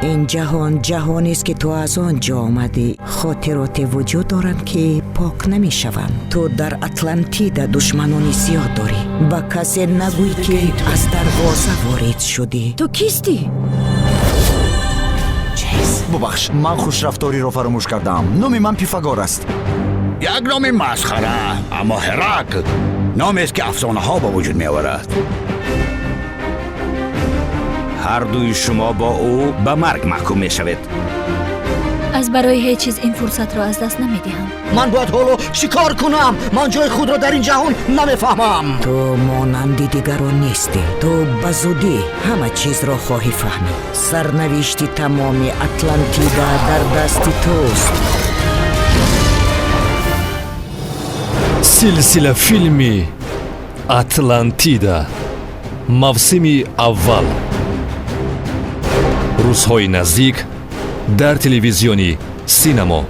این جهانیست که تو از آنجا آمدی. خاطراتی وجود دارند که پاک نمی شوند. تو در اتلانتیدا دشمنانی زیاد داری. با کسی نگوی که از دروازه وارد شدی. تو کیستی؟ ببخش، من خوشرفتاری رو فراموش کردم. نام من پیفاگور است. یک نام مسخره، اما هرکل نامی است که افسانه ها با وجود می آورد. هر دوی شما با او به مرگ محکوم می شوید. از برای هیچ چیز این فرصت را از دست نمی دهم. من باید حالا چیکار کنم؟ من جای خود را در این جهان نمیفهمم. تو مانند دیگران نیستی. تو به زودی همه چیز را خواهی فهمید. سرنوشت تمامی اتلانتیدا در دست توست. سلسله فیلمی اتلانتیدا мавсими аввал рӯзҳои наздик дар телевизиони синемо.